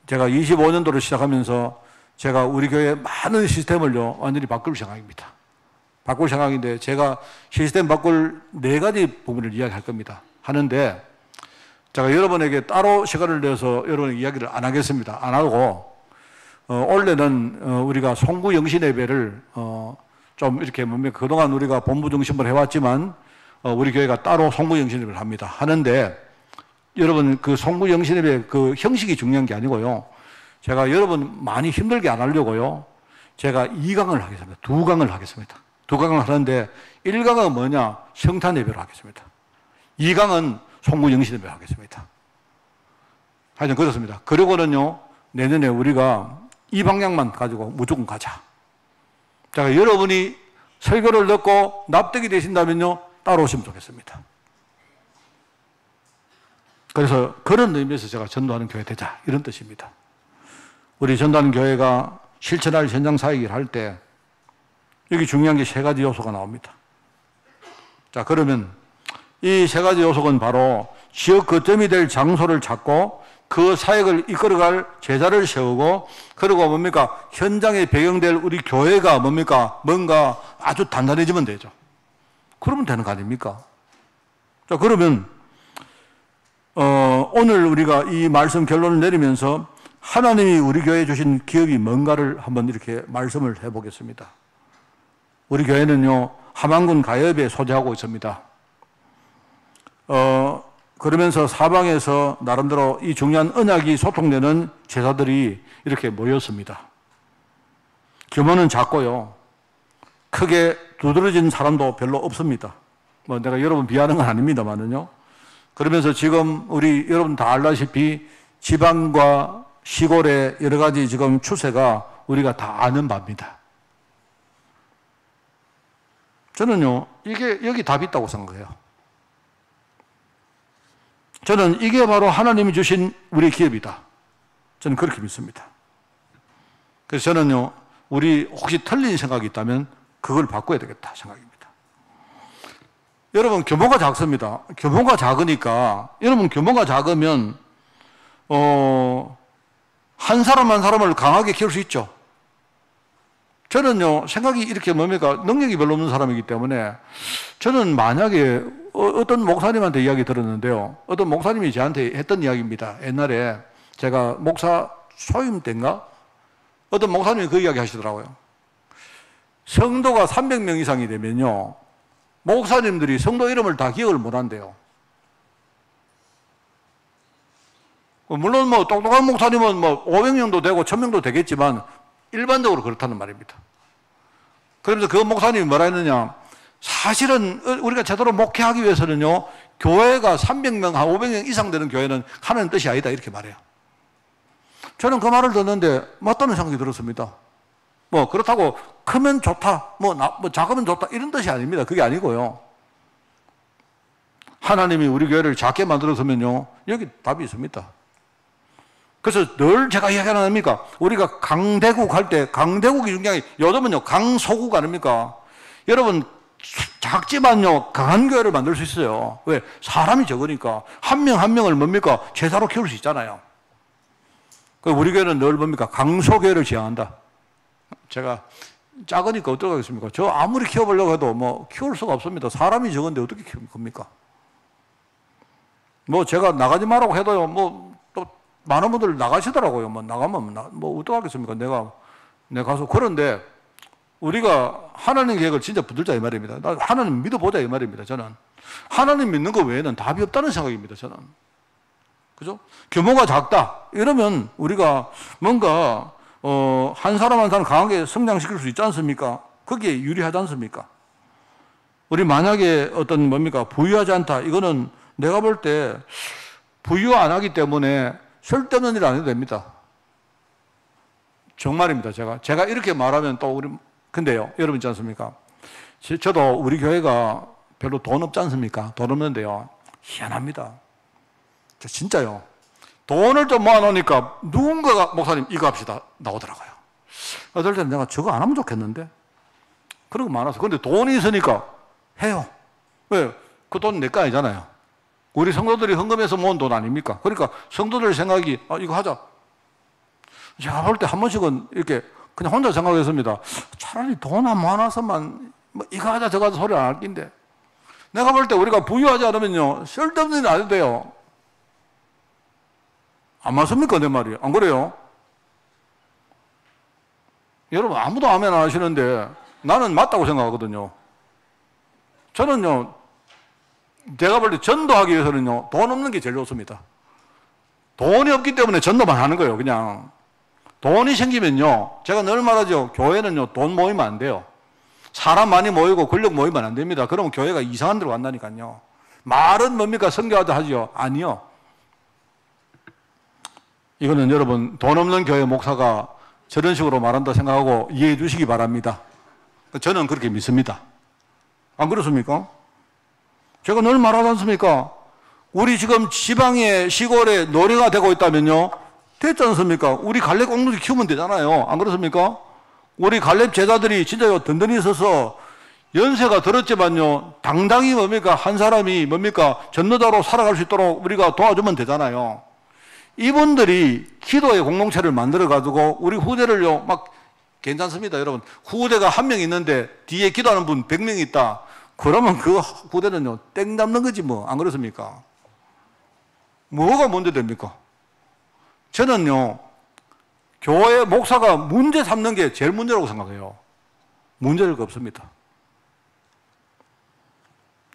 제가 25년도를 시작하면서 제가 우리 교회 많은 시스템을요 완전히 바꿀 생각입니다. 바꿀 생각인데 제가 시스템 바꿀 4가지 부분을 이야기할 겁니다. 하는데 제가 여러분에게 따로 시간을 내서 여러분에게 이야기를 안 하겠습니다. 안 하고 원래는 우리가 송구 영신 예배를 좀 이렇게 그동안 우리가 본부 중심으로 해왔지만 우리 교회가 따로 송구 영신 예배를 합니다. 하는데 여러분 그 송구 영신 예배 그 형식이 중요한 게 아니고요. 제가 여러분 많이 힘들게 안 하려고요. 제가 2강을 하겠습니다. 2강을 하겠습니다. 2강을 하는데 1강은 뭐냐? 성탄 예배로 하겠습니다. 2강은 송구 영신 예배로 하겠습니다. 하여튼 그렇습니다. 그리고는요 내년에 우리가 이 방향만 가지고 무조건 가자. 자, 여러분이 설교를 듣고 납득이 되신다면요 따로 오시면 좋겠습니다. 그래서 그런 의미에서 제가 전도하는 교회 되자 이런 뜻입니다. 우리 전도하는 교회가 실천할 현장 사역을 할 때 여기 중요한 게 3가지 요소가 나옵니다. 자, 그러면 이 3가지 요소는 바로 지역 거점이 될 장소를 찾고 그 사역을 이끌어갈 제자를 세우고 그리고 뭡니까? 현장에 배경될 우리 교회가 뭡니까? 뭔가 아주 단단해지면 되죠. 그러면 되는 거 아닙니까? 자, 그러면 오늘 우리가 이 말씀 결론을 내리면서 하나님이 우리 교회에 주신 기업이 뭔가를 한번 이렇게 말씀을 해보겠습니다. 우리 교회는요 함안군 가엽에 소재하고 있습니다. 그러면서 사방에서 나름대로 이 중요한 언약이 소통되는 제자들이 이렇게 모였습니다. 규모는 작고요. 크게 두드러진 사람도 별로 없습니다. 내가 여러분 비하는 건 아닙니다만은요. 그러면서 지금 우리 여러분 다 알다시피 지방과 시골의 여러 가지 지금 추세가 우리가 다 아는 바입니다. 저는요, 이게 여기 답이 있다고 생각해요. 저는 이게 바로 하나님이 주신 우리 기업이다. 저는 그렇게 믿습니다. 그래서 저는요, 우리 혹시 틀린 생각이 있다면 그걸 바꿔야 되겠다 생각입니다. 여러분, 규모가 작습니다. 규모가 작으니까, 여러분, 규모가 작으면, 한 사람 한 사람을 강하게 키울 수 있죠. 저는요, 생각이 이렇게 뭡니까? 능력이 별로 없는 사람이기 때문에, 저는 만약에 어떤 목사님한테 이야기 들었는데요. 어떤 목사님이 저한테 했던 이야기입니다. 옛날에 제가 목사 소임 때인가? 어떤 목사님이 그 이야기 하시더라고요. 성도가 300명 이상이 되면요, 목사님들이 성도 이름을 다 기억을 못 한대요. 물론 똑똑한 목사님은 500명도 되고 1000명도 되겠지만 일반적으로 그렇다는 말입니다. 그러면서 그 목사님이 뭐라 했느냐? 사실은 우리가 제대로 목회하기 위해서는요, 교회가 300명, 한 500명 이상 되는 교회는 하는 뜻이 아니다. 이렇게 말해요. 저는 그 말을 듣는데 맞다는 생각이 들었습니다. 그렇다고 크면 좋다, 작으면 좋다, 이런 뜻이 아닙니다. 그게 아니고요. 하나님이 우리 교회를 작게 만들었으면요, 여기 답이 있습니다. 그래서 늘 제가 이야기하는 거 아닙니까? 우리가 강대국 할 때, 강대국이 중요한 게 요즘은요, 강소국 아닙니까? 여러분, 작지만요, 강한 교회를 만들 수 있어요. 왜? 사람이 적으니까. 한 명 한 명을 뭡니까? 제사로 키울 수 있잖아요. 우리 교회는 늘 뭡니까? 강소교회를 지향한다. 제가 작으니까 어떡하겠습니까? 저 아무리 키워보려고 해도 키울 수가 없습니다. 사람이 적은데 어떻게 키울 겁니까? 제가 나가지 말라고 해도요, 또 많은 분들 나가시더라고요. 나가면 어떡하겠습니까? 내가 가서. 그런데 우리가 하나님 계획을 진짜 붙들자 이 말입니다. 하나님 믿어보자 이 말입니다. 저는 하나님 믿는 것 외에는 답이 없다는 생각입니다. 저는. 그죠? 규모가 작다 이러면 우리가 뭔가 한 사람 한 사람 강하게 성장시킬 수 있지 않습니까? 거기에 유리하지 않습니까? 우리 만약에 부유하지 않다. 이거는 내가 볼 때 부유 안 하기 때문에 쓸데없는 일 안 해도 됩니다. 정말입니다. 제가 이렇게 말하면 또 근데요, 여러분 있지 않습니까? 저도 우리 교회가 별로 돈 없지 않습니까? 돈 없는데요, 희한합니다. 진짜요. 돈을 좀 모아놓으니까 누군가가 목사님 이거 합시다 나오더라고요. 어떨 때는 내가 저거 안 하면 좋겠는데? 그런 거 많아서. 근데 돈이 있으니까 해요. 왜? 그 돈 내 거 아니잖아요. 우리 성도들이 헌금해서 모은 돈 아닙니까? 그러니까 성도들 생각이 이거 하자. 제가 볼 때 한 번씩은 이렇게 그냥 혼자 생각했습니다. 차라리 돈 안 모아놔서만 뭐 이거 하자 저거 하자 소리 안 할 낀데, 내가 볼 때 우리가 부유하지 않으면요 쓸데없는 일 안 해도 돼요. 안 맞습니까 내 말이? 안 그래요? 여러분 아무도 아멘 안 하시는데 나는 맞다고 생각하거든요. 저는요, 제가 볼 때 전도하기 위해서는요 돈 없는 게 제일 좋습니다. 돈이 없기 때문에 전도만 하는 거예요. 그냥 돈이 생기면요, 제가 늘 말하죠. 교회는요 돈 모이면 안 돼요. 사람 많이 모이고 권력 모이면 안 됩니다. 그러면 교회가 이상한 데로 간다니까요. 말은 뭡니까? 선교하자 하죠. 아니요. 이거는 여러분 돈 없는 교회 목사가 저런 식으로 말한다 생각하고 이해해 주시기 바랍니다. 저는 그렇게 믿습니다. 안 그렇습니까? 제가 늘 말하지 않습니까? 우리 지금 지방의 시골에 노래가 되고 있다면요, 됐지 않습니까? 우리 갈렙 꽁무니 키우면 되잖아요. 안 그렇습니까? 우리 갈렙 제자들이 진짜 든든히 있어서 연세가 들었지만요 당당히 뭡니까? 한 사람이 뭡니까? 전도자로 살아갈 수 있도록 우리가 도와주면 되잖아요. 이분들이 기도의 공동체를 만들어가지고 우리 후대를요 막 괜찮습니다. 여러분 후대가 한 명 있는데 뒤에 기도하는 분 100명 있다. 그러면 그 후대는요 땡 잡는 거지 뭐. 안 그렇습니까? 뭐가 문제 됩니까? 저는요 교회 목사가 문제 삼는 게 제일 문제라고 생각해요. 문제될 거 없습니다.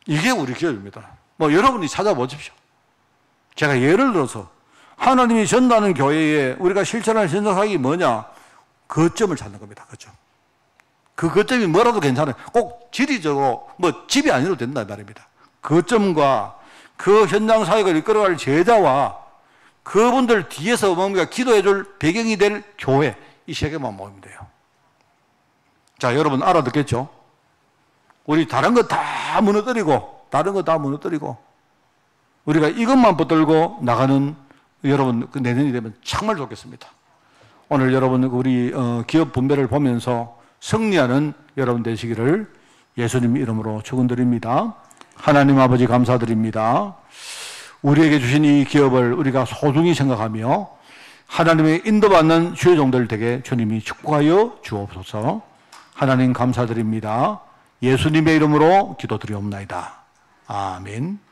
이게 우리 기업입니다. 뭐 여러분이 찾아보십시오. 제가 예를 들어서 하나님이 전도하는 교회에 우리가 실천할 전도사역이 뭐냐? 거점을 찾는 겁니다. 거점. 그 거점이 뭐라도 괜찮아요. 꼭 지리적으로 뭐 집이 아니어도 된다 말입니다. 거점과 그 현장 사역을 이끌어갈 제자와 그분들 뒤에서 뭡니까? 기도해 줄 배경이 될 교회, 이 세 개만 모으면 돼요. 자, 여러분 알아듣겠죠? 우리 다른 거 다 무너뜨리고 우리가 이것만 붙들고 나가는 여러분 그 내년이 되면 정말 좋겠습니다. 오늘 여러분 우리 기업 분배를 보면서 승리하는 여러분 되시기를 예수님 이름으로 축원드립니다. 하나님 아버지 감사드립니다. 우리에게 주신 이 기업을 우리가 소중히 생각하며 하나님의 인도받는 주의 종들 되게 주님이 축복하여 주옵소서. 하나님 감사드립니다. 예수님의 이름으로 기도드리옵나이다. 아멘.